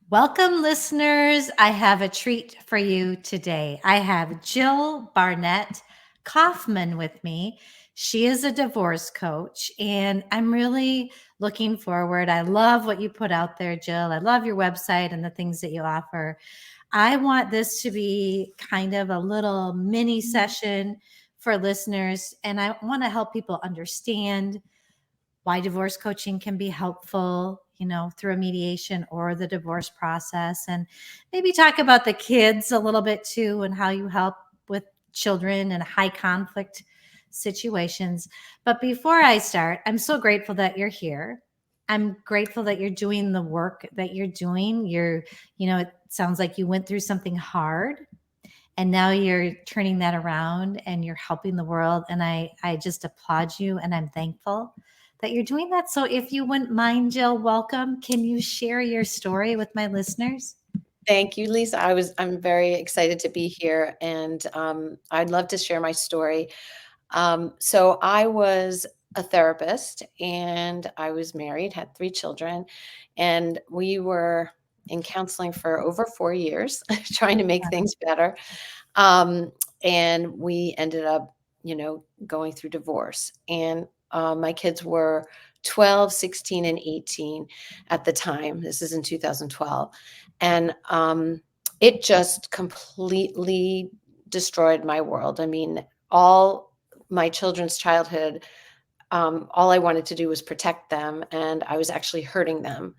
Welcome, listeners. I have a treat for you today. I have Jill Barnett Kaufman with me. She is a divorce coach, and I'm really looking forward. I love what you put out there, Jill. I love your website and the things that you offer. I want this to be kind of a little mini session for listeners, and I want to help people understand why divorce coaching can be helpful, through a mediation or the divorce process, and maybe talk about the kids a little bit too and how you help with children in high conflict situations. But before I start, I'm so grateful that you're here. I'm grateful that you're doing the work that you're doing. It sounds like you went through something hard and now you're turning that around and you're helping the world, and I just applaud you and I'm thankful that you're doing that. So if you wouldn't mind, Jill, welcome. Can you share your story with my listeners? Thank you, Lisa. I'm very excited to be here, and I'd love to share my story. So I was a therapist, and I was married, had 3 children, and we were in counseling for over 4 years, trying to make things better. Um, and we ended up, going through divorce. And my kids were 12, 16, and 18 at the time. This is in 2012. And it just completely destroyed my world. I mean, all my children's childhood, all I wanted to do was protect them. And I was actually hurting them,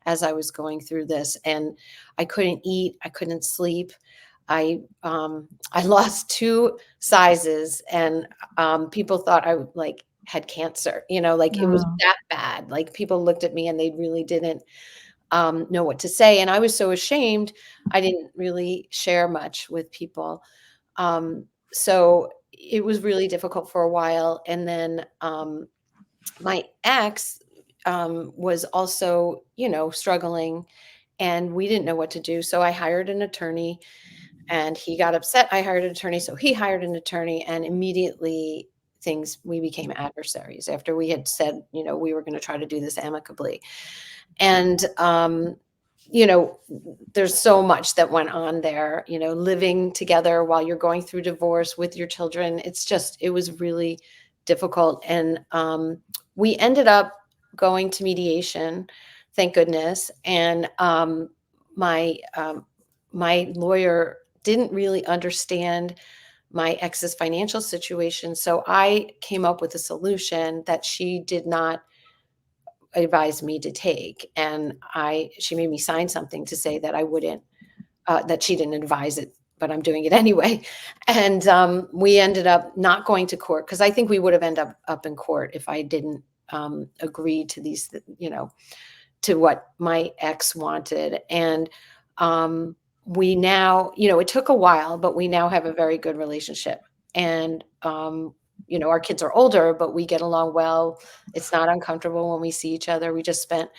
as I was going through this. And I couldn't eat, I couldn't sleep. I lost 2 sizes, and people thought I like had cancer. Like it was Oh, that bad. Like people looked at me and they really didn't know what to say, and I was so ashamed. I didn't really share much with people. So it was really difficult for a while, and then my ex was also, struggling, and we didn't know what to do. So I hired an attorney, and he got upset. I hired an attorney, so he hired an attorney, and immediately we became adversaries after we had said, we were going to try to do this amicably. And you know, there's so much that went on there, living together while you're going through divorce with your children. It was really difficult. And we ended up going to mediation, thank goodness. And my, my lawyer didn't really understand my ex's financial situation. So I came up with a solution that she did not advised me to take. And she made me sign something to say that I wouldn't, that she didn't advise it, but I'm doing it anyway. And we ended up not going to court, because I think we would have ended up in court if I didn't agree to these, to what my ex wanted. And we now, it took a while, but we now have a very good relationship. And our kids are older, but we get along well. It's not uncomfortable when we see each other. We just spent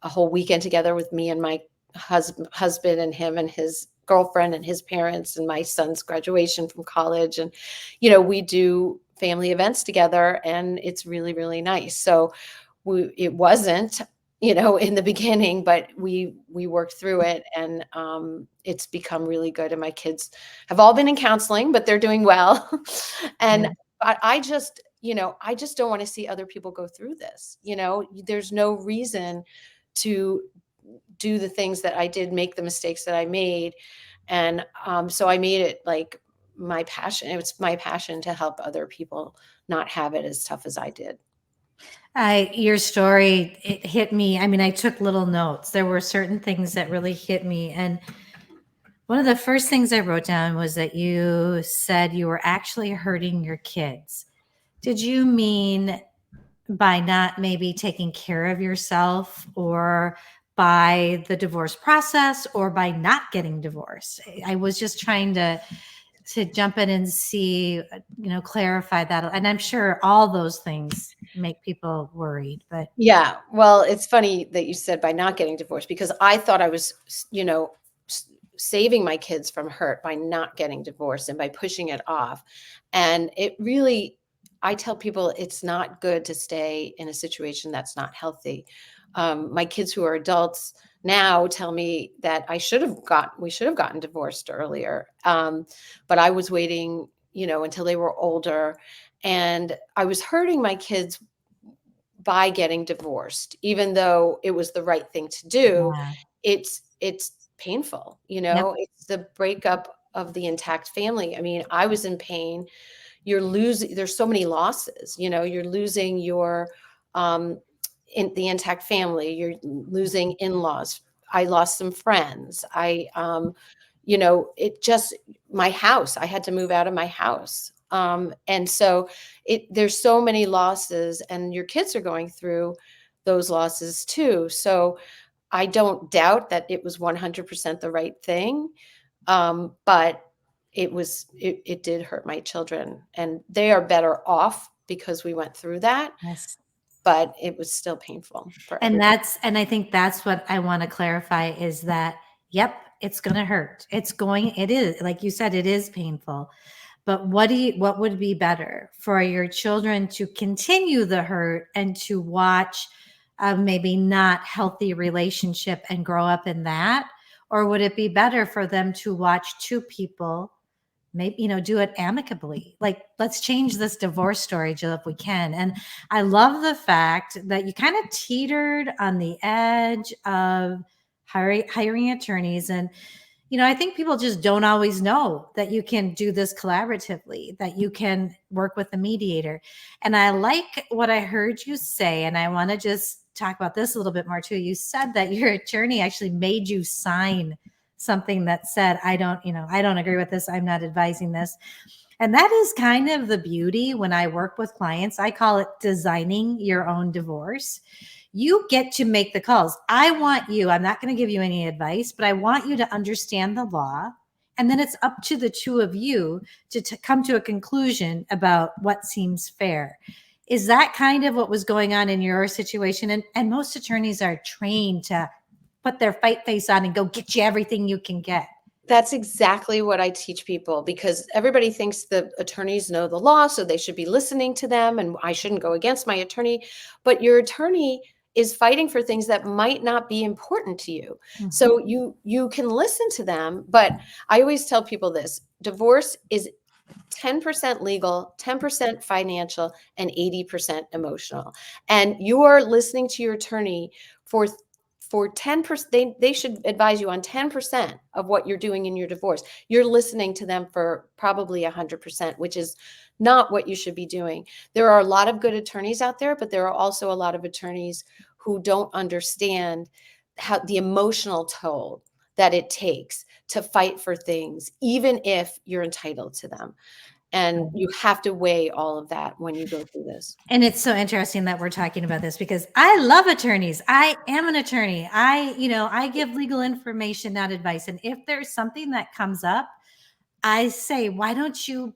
a whole weekend together with me and my husband and him and his girlfriend and his parents and my son's graduation from college. And, we do family events together, and it's really, really nice. So it wasn't, in the beginning, but we worked through it, and it's become really good. And my kids have all been in counseling, but they're doing well. And good. I just don't want to see other people go through this. There's no reason to do the things that I did, make the mistakes that I made. And so I made it like my passion. It's my passion to help other people not have it as tough as I did. Your story, it hit me. I mean, I took little notes. There were certain things that really hit me. And one of the first things I wrote down was that you said you were actually hurting your kids. Did you mean by not maybe taking care of yourself, or by the divorce process, or by not getting divorced? I was just trying to jump in and see, clarify that. And I'm sure all those things make people worried, but Yeah. Well, it's funny that you said by not getting divorced, because I thought I was, saving my kids from hurt by not getting divorced and by pushing it off. And it really, I tell people it's not good to stay in a situation that's not healthy. My kids who are adults now tell me that we should have gotten divorced earlier. But I was waiting, until they were older, and I was hurting my kids by getting divorced, even though it was the right thing to do. Yeah. It's painful, Yep. it's the breakup of the intact family. I mean, I was in pain. You're losing, there's so many losses, you're losing your um in the intact family, you're losing in-laws. I lost some friends. It just, my house, I had to move out of my house. And so there's so many losses, and your kids are going through those losses too. So I don't doubt that it was 100% the right thing. But it did hurt my children, and they are better off because we went through that, Yes. but it was still painful for And everybody. I think that's what I want to clarify is that, yep, it's going to hurt. It is, like you said, it is painful. But what would be better for your children to continue the hurt and to watch a maybe not healthy relationship and grow up in that? Or would it be better for them to watch two people maybe do it amicably? Like, let's change this divorce story, Jill, if we can. And I love the fact that you kind of teetered on the edge of hiring attorneys. And I think people just don't always know that you can do this collaboratively, that you can work with a mediator. And I like what I heard you say, and I want to just talk about this a little bit more too. You said that your attorney actually made you sign something that said, I don't agree with this. I'm not advising this. And that is kind of the beauty when I work with clients. I call it designing your own divorce. You get to make the calls. I'm not going to give you any advice, but I want you to understand the law. And then it's up to the two of you to come to a conclusion about what seems fair. Is that kind of what was going on in your situation? And most attorneys are trained to put their fight face on and go get you everything you can get. That's exactly what I teach people, because everybody thinks the attorneys know the law, so they should be listening to them, and I shouldn't go against my attorney. But your attorney is fighting for things that might not be important to you. Mhm. So you can listen to them, but I always tell people this: divorce is 10% legal, 10% financial, and 80% emotional. And you are listening to your attorney for 10%. They should advise you on 10% of what you're doing in your divorce. You're listening to them for probably 100%, which is not what you should be doing. There are a lot of good attorneys out there, but there are also a lot of attorneys who don't understand how the emotional toll that it takes to fight for things, even if you're entitled to them. And you have to weigh all of that when you go through this. And it's so interesting that we're talking about this because I love attorneys. I am an attorney. I give legal information, not advice. And if there's something that comes up, I say, why don't you,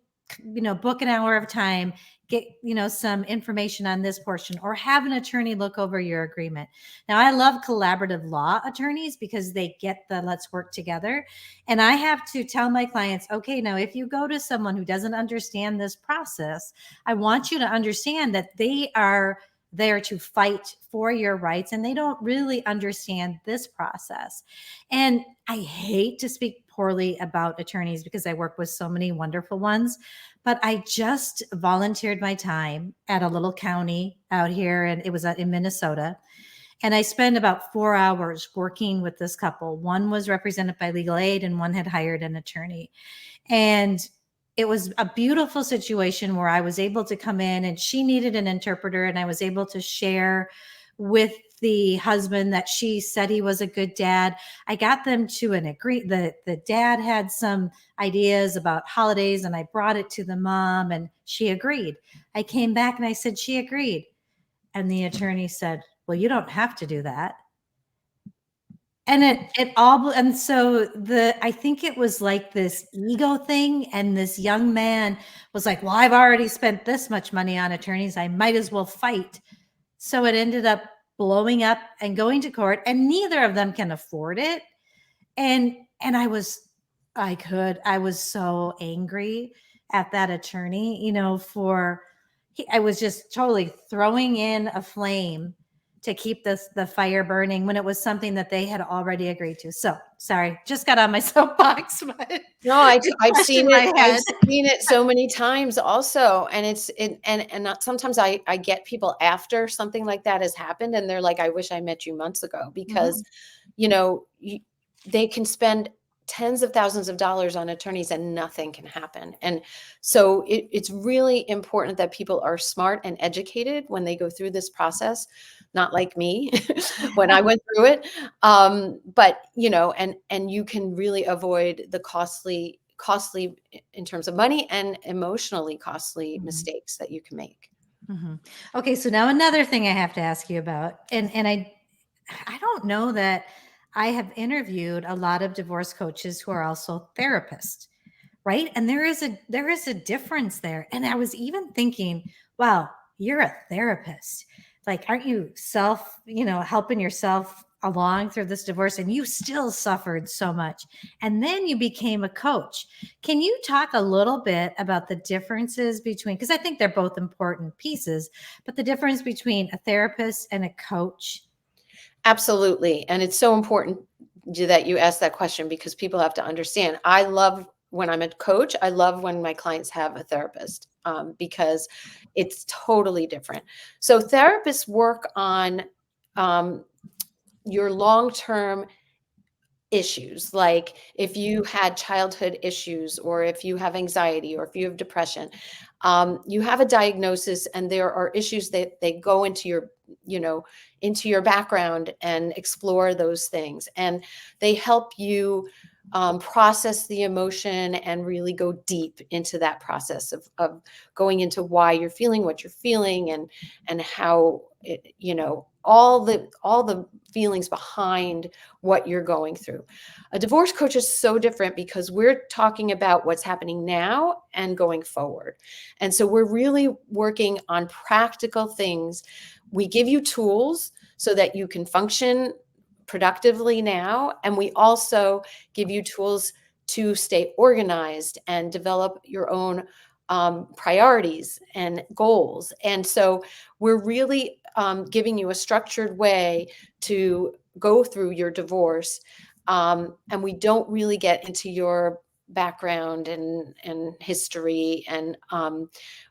book an hour of time, get, some information on this portion, or have an attorney look over your agreement. Now, I love collaborative law attorneys because they get the let's work together. And I have to tell my clients, okay, now if you go to someone who doesn't understand this process, I want you to understand that they are there to fight for your rights and they don't really understand this process. And I hate to speak poorly about attorneys because I work with so many wonderful ones, but I just volunteered my time at a little county out here, and it was in Minnesota. And I spent about 4 hours working with this couple. One was represented by legal aid, and one had hired an attorney. And it was a beautiful situation where I was able to come in and she needed an interpreter, and I was able to share with the husband that she said he was a good dad. I got them to an agree. The dad had some ideas about holidays, and I brought it to the mom, and she agreed. I came back and I said she agreed, and the attorney said, "Well, you don't have to do that." And so I think it was like this ego thing, and this young man was like, well, I've already spent this much money on attorneys, I might as well fight. So it ended up blowing up and going to court, and neither of them can afford it. And I was so angry at that attorney, I was just totally throwing in a flame to keep the fire burning when it was something that they had already agreed to. So sorry, just got on my soapbox, but No, it's I've fresh in seen my it. I've head. seen it so many times also. And and not, sometimes I get people after something like that has happened and they're like, I wish I met you months ago, because, Mhm. you know, they can spend tens of thousands of dollars on attorneys and nothing can happen. And so it's really important that people are smart and educated when they go through this process, not like me when I went through it. But you know, and you can really avoid the costly in terms of money and emotionally costly Mhm. mistakes that you can make. Mhm. Okay, so now another thing I have to ask you about, and I don't know that I have interviewed a lot of divorce coaches who are also therapists, right? And there is a difference there. And I was even thinking, wow, you're a therapist. Like, aren't you helping yourself along through this divorce, and you still suffered so much. And then you became a coach. Can you talk a little bit about the differences between, because I think they're both important pieces, but the difference between a therapist and a coach? Absolutely. And it's so important that you ask that question, because people have to understand. I love when I'm a coach, I love when my clients have a therapist, because it's totally different. So therapists work on um, your long-term issues, like if you had childhood issues, or if you have anxiety, or if you have depression. You have a diagnosis and there are issues that they go into your, you know, into your background and explore those things, and they help you process the emotion and really go deep into that process of going into why you're feeling what you're feeling, and how it, you know, all the feelings behind what you're going through. A divorce coach is so different because we're talking about what's happening now and going forward. And so we're really working on practical things. We give you tools so that you can function productively now. And we also give you tools to stay organized and develop your own priorities and goals. And so we're really giving you a structured way to go through your divorce. And we don't really get into your background and history. And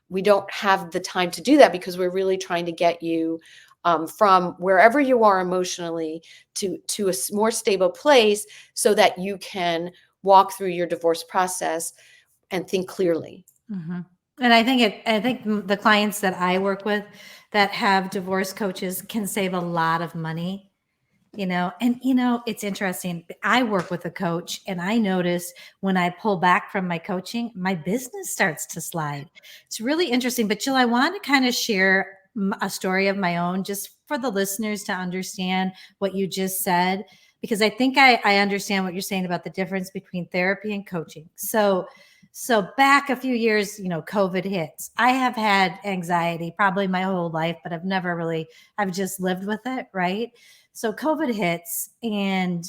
we don't have the time to do that, because we're really trying to get you from wherever you are emotionally to a more stable place, so that you can walk through your divorce process and think clearly. Mhm. And I think the clients that I work with that have divorce coaches can save a lot of money, and it's interesting. I work with a coach and I notice when I pull back from my coaching, my business starts to slide. It's really interesting. But Jill, I want to kind of share a story of my own just for the listeners to understand what you just said, because I think I understand what you're saying about the difference between therapy and coaching. So back a few years, COVID hits. I have had anxiety probably my whole life, but I've just lived with it, right? So COVID hits, and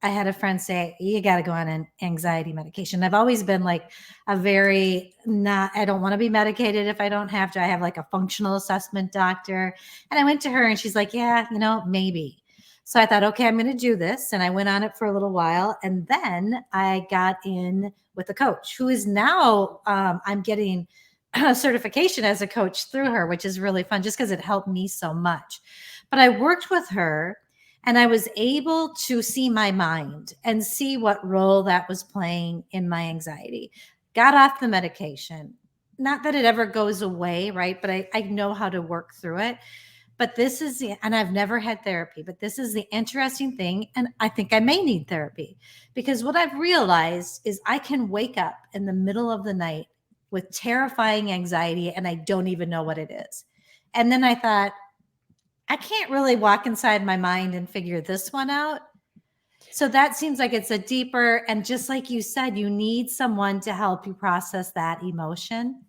I had a friend say, you got to go on an anxiety medication. I've always been like I don't want to be medicated if I don't have to. I have like a functional assessment doctor. And I went to her and she's like, yeah, maybe. So I thought, okay, I'm going to do this. And I went on it for a little while. And then I got in with a coach who is now, I'm getting a certification as a coach through her, which is really fun just because it helped me so much. But I worked with her and I was able to see my mind and see what role that was playing in my anxiety. Got off the medication. Not that it ever goes away, right? But I know how to work through it. But and I've never had therapy, but this is the interesting thing. And I think I may need therapy, because what I've realized is I can wake up in the middle of the night with terrifying anxiety and I don't even know what it is. And then I thought, I can't really walk inside my mind and figure this one out. So that seems like it's a deeper, and just like you said, you need someone to help you process that emotion.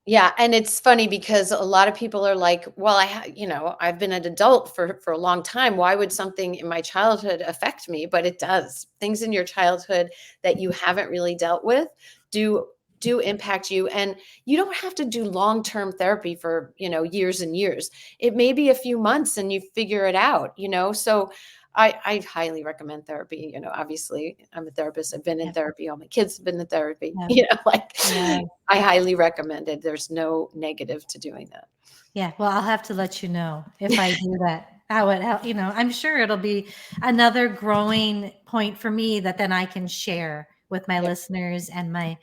Yeah, and it's funny because a lot of people are like, "Well, I've been an adult for a long time. Why would something in my childhood affect me?" But it does. Things in your childhood that you haven't really dealt with do do impact you. And you don't have to do long-term therapy for, years and years. It may be a few months and you figure it out. So I highly recommend therapy. Obviously I'm a therapist. I've been in Yeah. therapy. All my kids have been in therapy, Yeah. like Yeah. I highly recommend it. There's no negative to doing that. Yeah, well, I'll have to let you know if I do that. I'm sure it'll be another growing point for me that then I can share with my Yep. listeners and my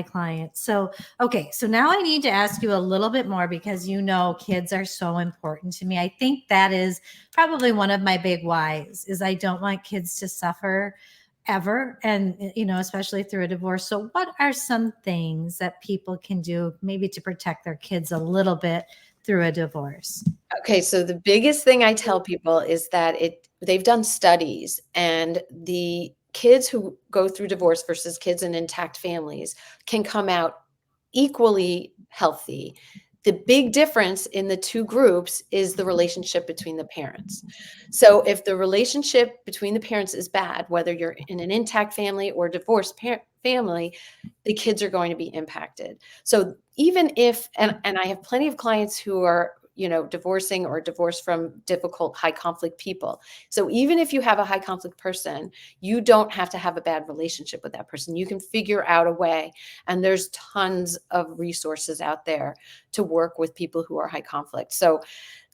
clients. So, okay, so now I need to ask you a little bit more because kids are so important to me. I think that is probably one of my big whys is I don't want kids to suffer ever, and especially through a divorce. So what are some things that people can do maybe to protect their kids a little bit through a divorce? Okay, so the biggest thing I tell people is that they've done studies, and the kids who go through divorce versus kids in intact families can come out equally healthy. The big difference in the two groups is the relationship between the parents. So if the relationship between the parents is bad, whether you're in an intact family or divorced family, the kids are going to be impacted. So even if, and I have plenty of clients who are, divorcing or divorced from difficult, high conflict people. So even if you have a high conflict person, you don't have to have a bad relationship with that person. You can figure out a way. And there's tons of resources out there to work with people who are high conflict. So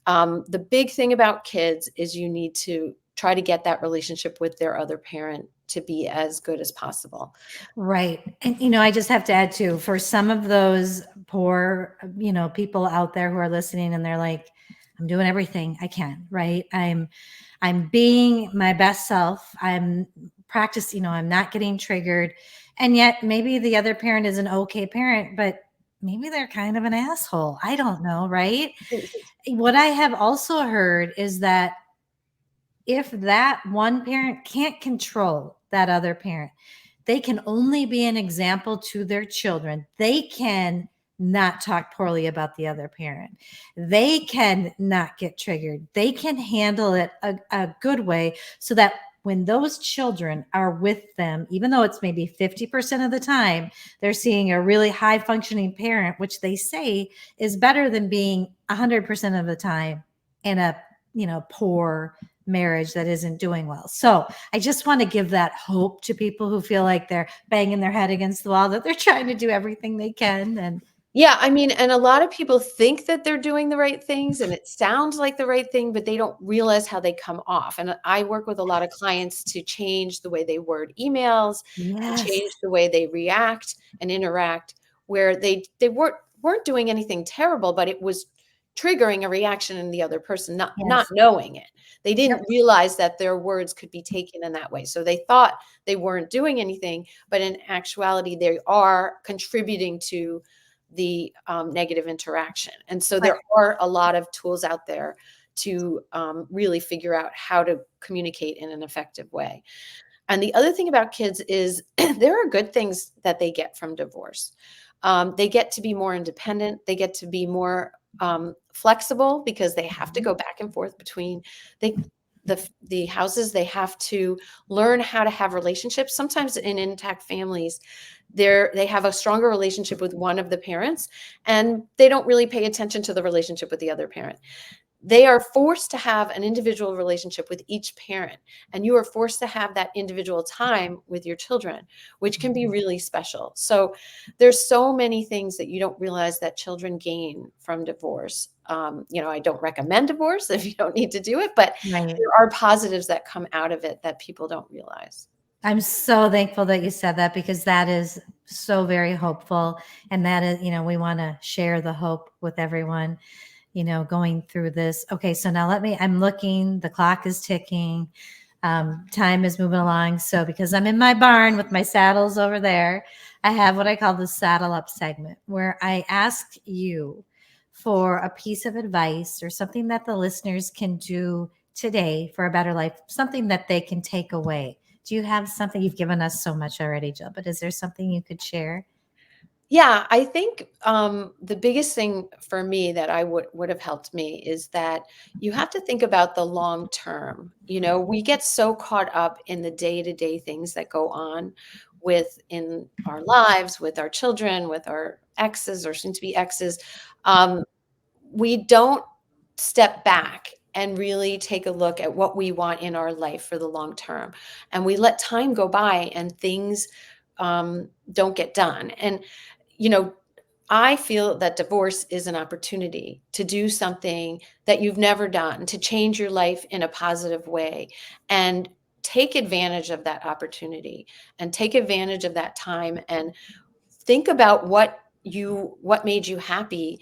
the big thing about kids is you need to try to get that relationship with their other parent to be as good as possible. Right. And I just have to add too, for some of those poor, people out there who are listening and they're like, I'm doing everything I can, right? I'm being my best self. I'm practicing, I'm not getting triggered. And yet maybe the other parent is an okay parent, but maybe they're kind of an asshole. I don't know, right? What I have also heard is that if that one parent can't control that other parent, they can only be an example to their children. They can not talk poorly about the other parent. They can not get triggered. They can handle it a good way so that when those children are with them, even though it's maybe 50% of the time, they're seeing a really high functioning parent, which they say is better than being 100% of the time in a poor marriage that isn't doing well. So I just want to give that hope to people who feel like they're banging their head against the wall, that they're trying to do everything they can. And Yeah, I mean, and a lot of people think that they're doing the right things and it sounds like the right thing, but they don't realize how they come off. And I work with a lot of clients to change the way they word emails, to yes, change the way they react and interact, where they weren't doing anything terrible, but it was triggering a reaction in the other person, not yes, knowing it. They yep, didn't realize that their words could be taken in that way. So they thought they weren't doing anything, but in actuality, they are contributing to the negative interaction. And so right, there are a lot of tools out there to really figure out how to communicate in an effective way. And the other thing about kids is there are good things that they get from divorce. They get to be more independent. They get to be more flexible because they have to go back and forth between they, the houses. They have to learn how to have relationships. Sometimes in intact families, they have a stronger relationship with one of the parents, and they don't really pay attention to the relationship with the other parent. They are forced to have an individual relationship with each parent, and you are forced to have that individual time with your children, which can be really special. So there's so many things that you don't realize that children gain from divorce. I don't recommend divorce if you don't need to do it, but right. there are positives that come out of it that people don't realize. I'm so thankful that you said that because that is so very hopeful. And that is, we want to share the hope with everyone, going through this. Okay. So now I'm looking, the clock is ticking. Time is moving along. So because I'm in my barn with my saddles over there, I have what I call the saddle up segment where I ask you for a piece of advice or something that the listeners can do today for a better life, something that they can take away. Do you have something? You've given us so much already, Jill, but is there something you could share? Yeah, I think the biggest thing for me that I would have helped me is that you have to think about the long term. We get so caught up in the day to day things that go on with in our lives, with our children, with our exes or soon to be exes, we don't step back and really take a look at what we want in our life for the long term. And we let time go by and things don't get done. And, you know, I feel that divorce is an opportunity to do something that you've never done, to change your life in a positive way and take advantage of that opportunity and take advantage of that time and think about what made you happy,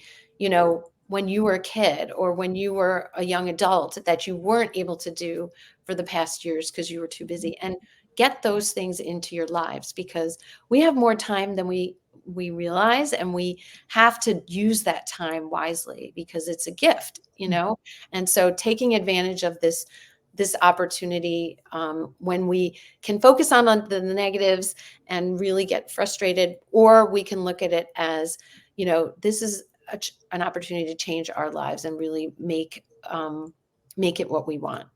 when you were a kid or when you were a young adult that you weren't able to do for the past years because you were too busy, and get those things into your lives, because we have more time than we realize, and we have to use that time wisely because it's a gift. And so taking advantage of this opportunity, when we can focus on the negatives and really get frustrated, or we can look at it as, this is an opportunity to change our lives and really make it what we want.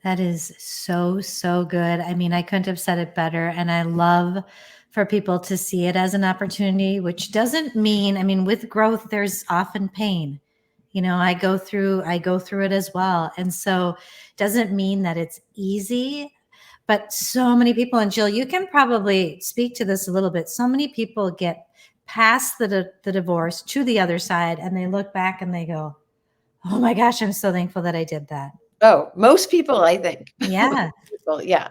That is so, so good. I mean, I couldn't have said it better. And I love for people to see it as an opportunity, which doesn't mean, I mean, with growth, there's often pain. I go through it as well. And so it doesn't mean that it's easy, but so many people, and Jill, you can probably speak to this a little bit. So many people get past the divorce to the other side, and they look back and they go, oh my gosh, I'm so thankful that I did that. Oh, most people, I think. Yeah. People, yeah.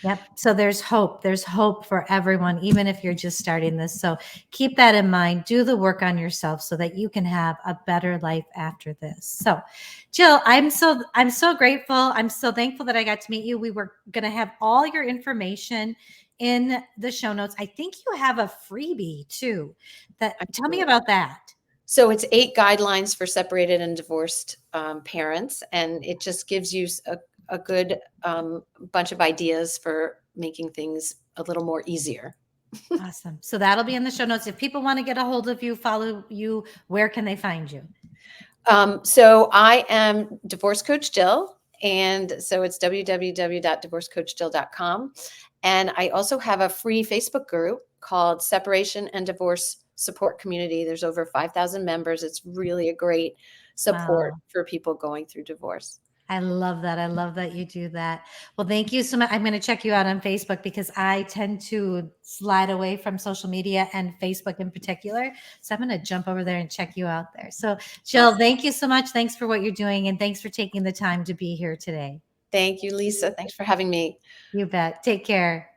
Yep. So there's hope. There's hope for everyone, even if you're just starting this. So keep that in mind. Do the work on yourself so that you can have a better life after this. So, Jill, I'm so grateful. I'm so thankful that I got to meet you. We were going to have all your information in the show notes. I think you have a freebie too. Tell me about that. So it's 8 guidelines for separated and divorced parents, and it just gives you a good bunch of ideas for making things a little more easier. Awesome. So that'll be in the show notes. If people want to get a hold of you, follow you, where can they find you? So I am Divorce Coach Jill, and so it's www.divorcecoachjill.com. And I also have a free Facebook group called Separation and Divorce Support Community. There's over 5,000 members. It's really a great support for people going through divorce. I love that. I love that you do that. Well, thank you so much. I'm going to check you out on Facebook because I tend to slide away from social media and Facebook in particular. So I'm going to jump over there and check you out there. So Jill, thank you so much. Thanks for what you're doing. And thanks for taking the time to be here today. Thank you, Lisa. Thanks for having me. You bet. Take care.